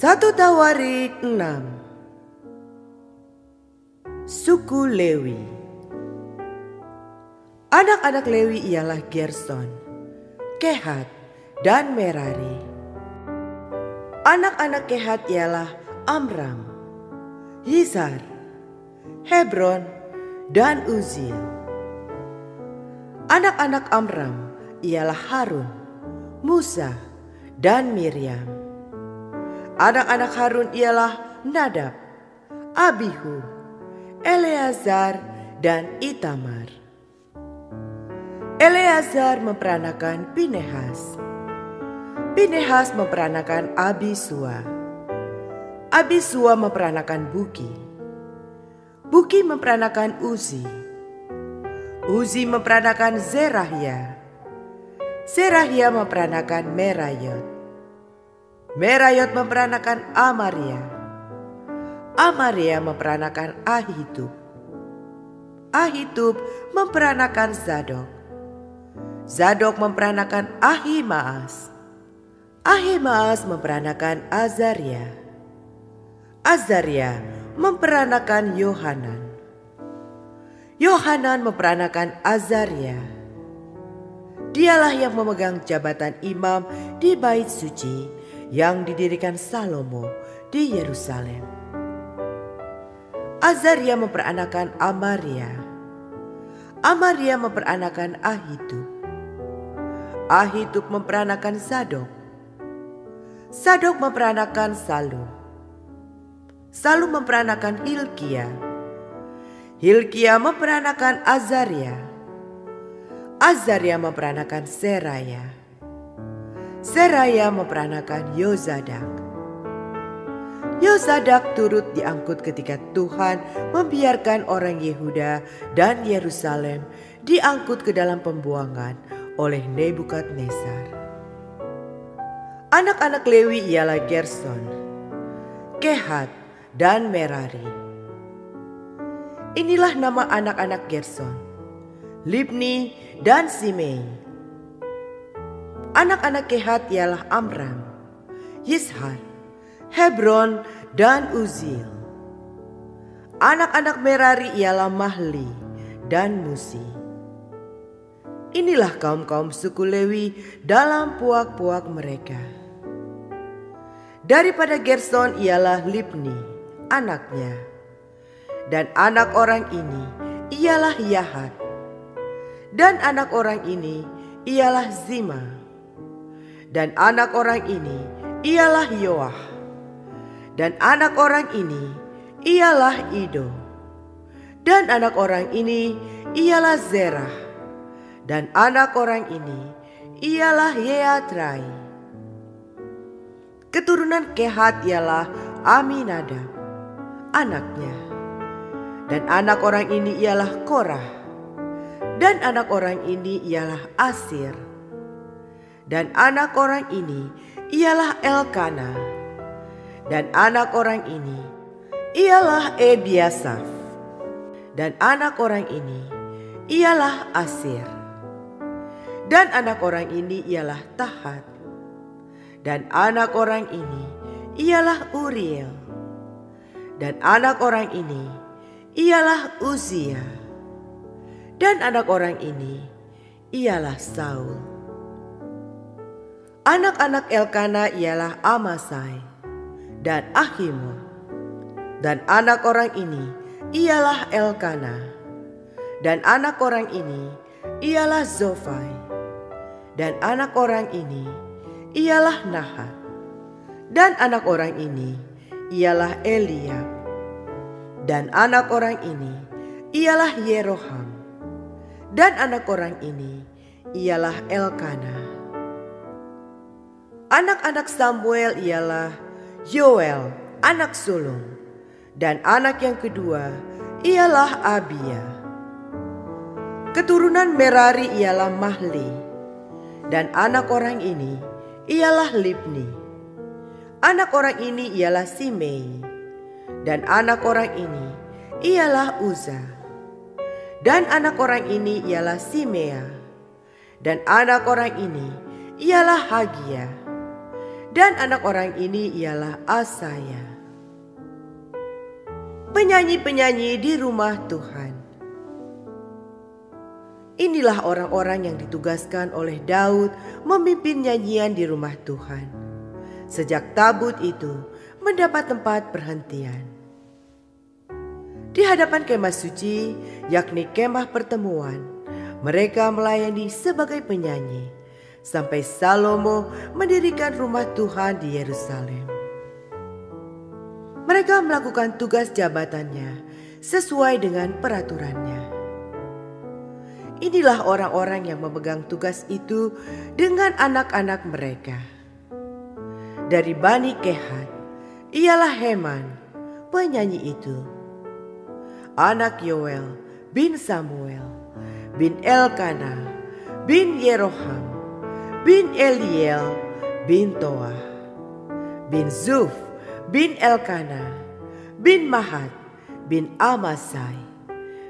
Satu Tawarik 6. Suku Lewi. Anak-anak Lewi ialah Gerson, Kehat, dan Merari. Anak-anak Kehat ialah Amram, Yizhar, Hebron, dan Uzziel. Anak-anak Amram ialah Harun, Musa, dan Miriam. Anak-anak Harun ialah Nadab, Abihu, Eleazar, dan Itamar. Eleazar memperanakan Pinehas. Pinehas memperanakan Abisua. Abisua memperanakan Buki. Buki memperanakan Uzi. Uzi memperanakan Zerahia. Zerahia memperanakan Merayot. Merayot memperanakan Amaria. Amaria memperanakan Ahitub. Ahitub memperanakan Zadok. Zadok memperanakan Ahimaas. Ahimaas memperanakan Azaria. Azaria memperanakan Yohanan. Yohanan memperanakan Azaria. Dialah yang memegang jabatan imam di bait suci yang didirikan Salomo di Yerusalem. Azaria memperanakan Amaria. Amaria memperanakan Ahitub. Ahitub memperanakan Zadok. Zadok memperanakan Salum. Salum memperanakan Hilkia. Hilkia memperanakan Azaria. Azaria memperanakan Seraya. Seraya memperanakan Yozadak. Yozadak turut diangkut ketika Tuhan membiarkan orang Yehuda dan Yerusalem diangkut ke dalam pembuangan oleh Nebukadnezar. Anak-anak Lewi ialah Gerson, Kehat, dan Merari. Inilah nama anak-anak Gerson, Libni dan Simei. Anak-anak Kehat ialah Amram, Yizhar, Hebron, dan Uzziel. Anak-anak Merari ialah Mahli dan Musi. Inilah kaum-kaum suku Lewi dalam puak-puak mereka. Daripada Gerson ialah Libni, anaknya. Dan anak orang ini ialah Yahat. Dan anak orang ini ialah Zima. Dan anak orang ini ialah Yoah. Dan anak orang ini ialah Ido. Dan anak orang ini ialah Zerah. Dan anak orang ini ialah Yeatrai. Keturunan Kehat ialah Aminadab, anaknya. Dan anak orang ini ialah Korah. Dan anak orang ini ialah Asir. Dan anak orang ini ialah Elkana. Dan anak orang ini ialah Ebiasaf. Dan anak orang ini ialah Asir. Dan anak orang ini ialah Tahat. Dan anak orang ini ialah Uriel. Dan anak orang ini ialah Uzia. Dan anak orang ini ialah Saul. Anak-anak Elkana ialah Amasai dan Ahimon. Dan anak orang ini ialah Elkana. Dan anak orang ini ialah Zofai. Dan anak orang ini ialah Nahat. Dan anak orang ini ialah Eliab. Dan anak orang ini ialah Yeroham. Dan anak orang ini ialah Elkana. Anak-anak Samuel ialah Yoel, anak sulung. Dan anak yang kedua ialah Abia. Keturunan Merari ialah Mahli, dan anak orang ini ialah Libni. Anak orang ini ialah Simei, dan anak orang ini ialah Uza. Dan anak orang ini ialah Simea, dan anak orang ini ialah Hagia, dan anak orang ini ialah Asaya. Penyanyi-penyanyi di rumah Tuhan. Inilah orang-orang yang ditugaskan oleh Daud memimpin nyanyian di rumah Tuhan, sejak tabut itu mendapat tempat perhentian. Di hadapan kemah suci, yakni kemah pertemuan, mereka melayani sebagai penyanyi, sampai Salomo mendirikan rumah Tuhan di Yerusalem. Mereka melakukan tugas jabatannya sesuai dengan peraturannya. Inilah orang-orang yang memegang tugas itu dengan anak-anak mereka. Dari Bani Kehat, ialah Heman, penyanyi itu. Anak Yoel bin Samuel, bin Elkana, bin Yeroham, bin Eliel, bin Toah, bin Zuf, bin Elkana, bin Mahat, bin Amasai,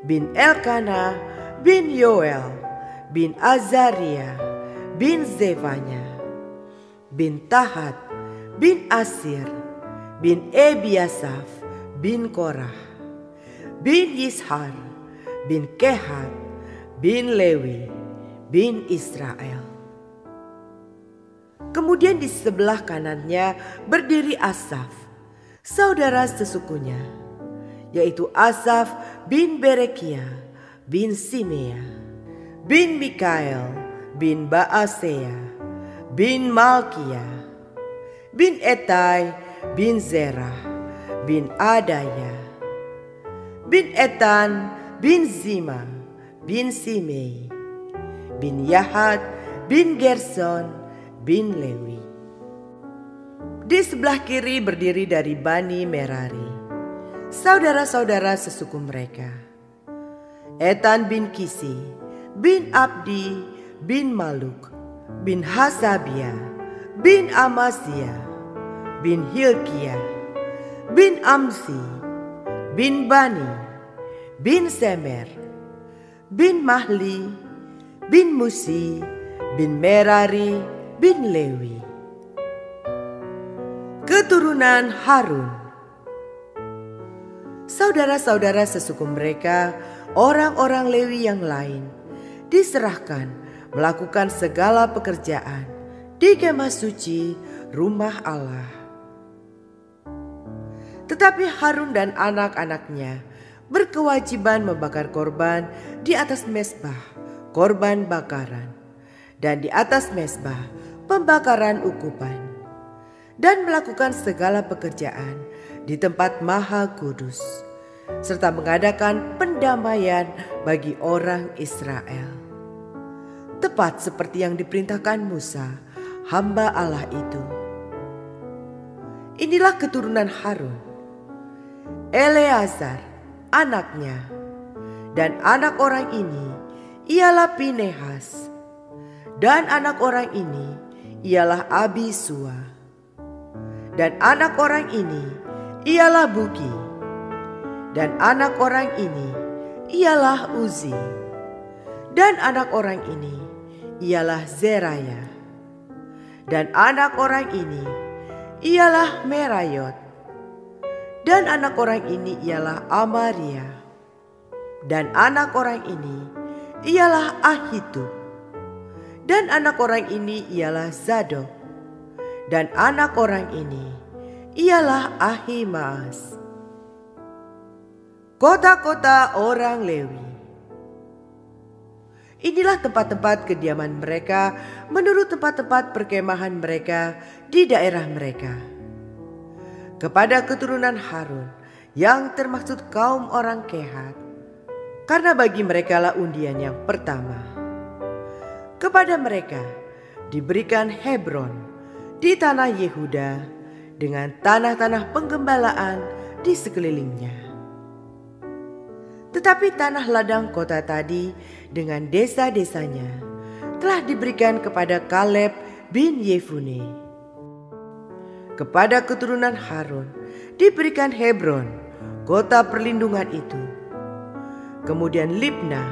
bin Elkana, bin Yoel, bin Azaria, bin Zefanya, bin Tahat, bin Asir, bin Ebiasaf, bin Korah, bin Yishar, bin Kehat, bin Lewi, bin Israel. Kemudian di sebelah kanannya berdiri Asaf, saudara sesukunya, yaitu Asaf bin Berekia, bin Simea, bin Mikael, bin Baasea, bin Malkia, bin Etai, bin Zerah, bin Adaya, bin Etan, bin Zima, bin Simei, bin Yahat, bin Gerson, bin Lewi. Di sebelah kiri berdiri dari Bani Merari, saudara-saudara sesuku mereka, Etan bin Kisi, bin Abdi, bin Maluk, bin Hasabia, bin Amasya, bin Hilkiah, bin Amsi, bin Bani, bin Semer, bin Mahli, bin Musi, bin Merari, bin Lewi. Keturunan Harun. Saudara-saudara sesuku mereka, orang-orang Lewi yang lain, diserahkan melakukan segala pekerjaan di kemah suci rumah Allah. Tetapi Harun dan anak-anaknya berkewajiban membakar korban di atas mezbah korban bakaran dan di atas mezbah pembakaran ukupan, dan melakukan segala pekerjaan di tempat Maha Kudus, serta mengadakan pendamaian bagi orang Israel, tepat seperti yang diperintahkan Musa, hamba Allah itu. Inilah keturunan Harun: Eleazar anaknya, dan anak orang ini ialah Pinehas, dan anak orang ini ialah Abisua, dan anak orang ini ialah Buki, dan anak orang ini ialah Uzi, dan anak orang ini ialah Zeraya, dan anak orang ini ialah Merayot, dan anak orang ini ialah Amaria, dan anak orang ini ialah Ahitub, dan anak orang ini ialah Zadok, dan anak orang ini ialah Ahimaas. Kota-kota orang Lewi. Inilah tempat-tempat kediaman mereka menurut tempat-tempat perkemahan mereka di daerah mereka. Kepada keturunan Harun yang termaksud kaum orang Kehat, karena bagi merekalah undian yang pertama. Kepada mereka diberikan Hebron di tanah Yehuda dengan tanah-tanah penggembalaan di sekelilingnya. Tetapi tanah ladang kota tadi dengan desa-desanya telah diberikan kepada Kaleb bin Yefune. Kepada keturunan Harun diberikan Hebron, kota perlindungan itu. Kemudian Libna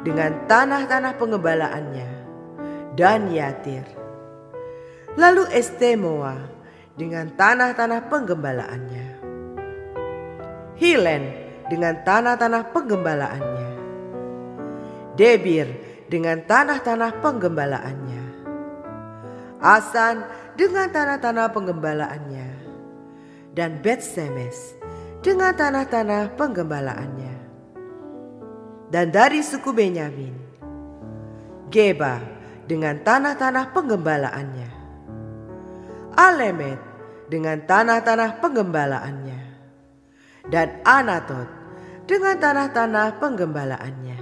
dengan tanah-tanah pengembalaannya, dan Yatir. Lalu Estemoa dengan tanah-tanah penggembalaannya. Hilen dengan tanah-tanah penggembalaannya. Debir dengan tanah-tanah penggembalaannya. Asan dengan tanah-tanah penggembalaannya. Dan Bet-Semes dengan tanah-tanah penggembalaannya. Dan dari suku Benyamin, Geba dengan tanah-tanah penggembalaannya. Alemet dengan tanah-tanah penggembalaannya. Dan Anatot dengan tanah-tanah penggembalaannya.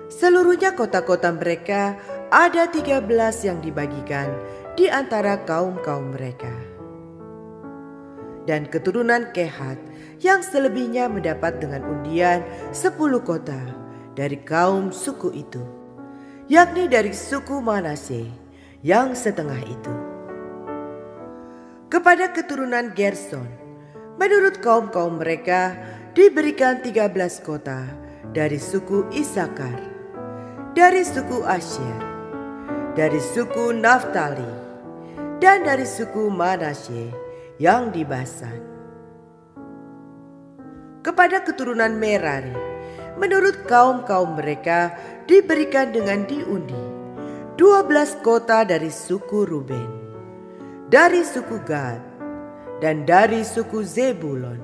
Seluruhnya kota-kota mereka ada 13 yang dibagikan di antara kaum-kaum mereka. Dan keturunan Kehat yang selebihnya mendapat dengan undian 10 kota dari kaum suku itu, yakni dari suku Manasye yang setengah itu. Kepada keturunan Gerson, menurut kaum-kaum mereka diberikan 13 kota dari suku Isakar, dari suku Asyer, dari suku Naftali, dan dari suku Manasye yang di Basan. Kepada keturunan Merari, menurut kaum-kaum mereka diberikan dengan diundi 12 kota dari suku Ruben, dari suku Gad, dan dari suku Zebulon.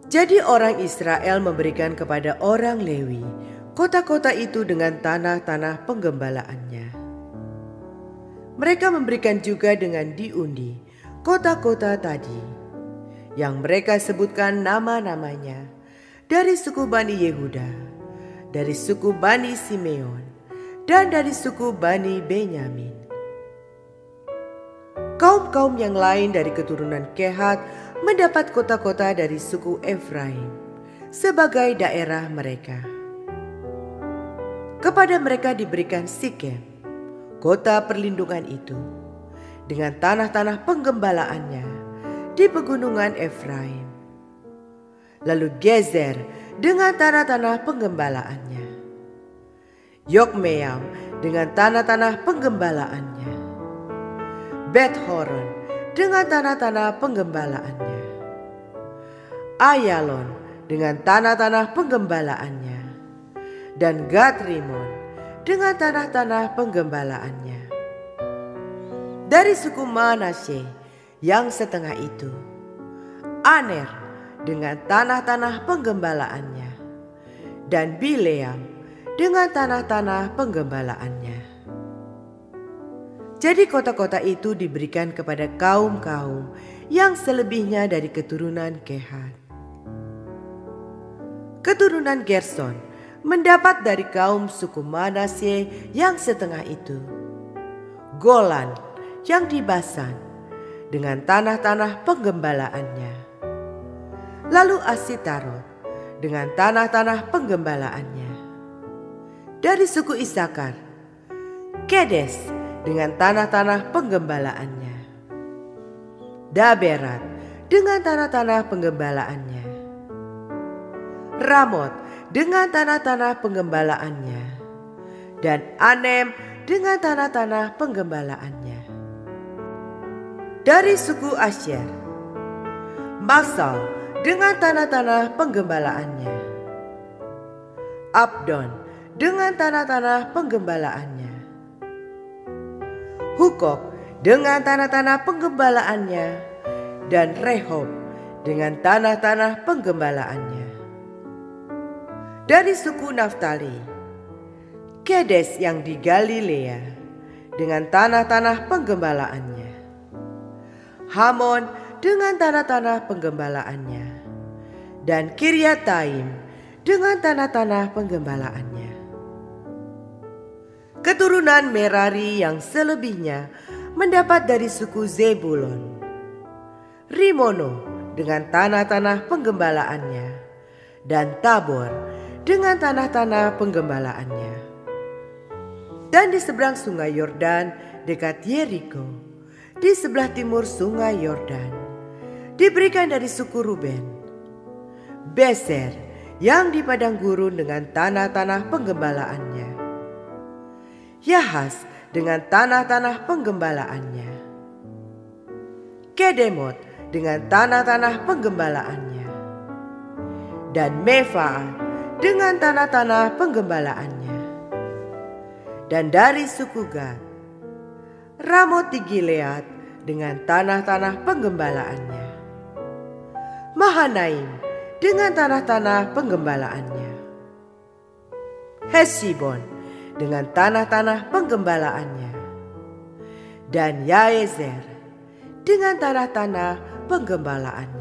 Jadi orang Israel memberikan kepada orang Lewi kota-kota itu dengan tanah-tanah penggembalaannya. Mereka memberikan juga dengan diundi kota-kota tadi yang mereka sebutkan nama-namanya dari suku Bani Yehuda, dari suku Bani Simeon, dan dari suku Bani Benyamin. Kaum-kaum yang lain dari keturunan Kehat mendapat kota-kota dari suku Efraim sebagai daerah mereka. Kepada mereka diberikan Sikem, kota perlindungan itu, dengan tanah-tanah penggembalaannya di pegunungan Efraim. Lalu Gezer dengan tanah-tanah penggembalaannya. Yokmeam dengan tanah-tanah penggembalaannya. Bet-Horon dengan tanah-tanah penggembalaannya. Ayalon dengan tanah-tanah penggembalaannya. Dan Gat-Rimon dengan tanah-tanah penggembalaannya. Dari suku Manasye yang setengah itu, Aner dengan tanah-tanah penggembalaannya, dan Bileam dengan tanah-tanah penggembalaannya. Jadi kota-kota itu diberikan kepada kaum-kaum yang selebihnya dari keturunan Kehat. Keturunan Gerson mendapat dari kaum suku Manasye yang setengah itu, Golan yang di Basan dengan tanah-tanah penggembalaannya. Lalu Asitarot dengan tanah-tanah penggembalaannya. Dari suku Isakar, Kedes dengan tanah-tanah penggembalaannya. Daberat dengan tanah-tanah penggembalaannya. Ramot dengan tanah-tanah penggembalaannya. Dan Anem dengan tanah-tanah penggembalaannya. Dari suku Asyer, Masal dengan tanah-tanah penggembalaannya. Abdon dengan tanah-tanah penggembalaannya. Hukok dengan tanah-tanah penggembalaannya. Dan Rehob dengan tanah-tanah penggembalaannya. Dari suku Naftali, Kedes yang di Galilea dengan tanah-tanah penggembalaannya. Hamon dengan tanah-tanah penggembalaannya, dan Kiryataim dengan tanah-tanah penggembalaannya. Keturunan Merari yang selebihnya mendapat dari suku Zebulon, Rimono dengan tanah-tanah penggembalaannya, dan Tabor dengan tanah-tanah penggembalaannya. Dan di seberang sungai Yordan dekat Yeriko, di sebelah timur sungai Yordan, diberikan dari suku Ruben, Beser yang di padang gurun dengan tanah-tanah penggembalaannya, Yahas dengan tanah-tanah penggembalaannya, Kedemot dengan tanah-tanah penggembalaannya, dan Mefaat dengan tanah-tanah penggembalaannya. Dan dari suku Gad, Ramot di Gilead dengan tanah-tanah penggembalaannya, Mahanaim dengan tanah-tanah penggembalaannya, Hesibon dengan tanah-tanah penggembalaannya, dan Yaezer dengan tanah-tanah penggembalaannya.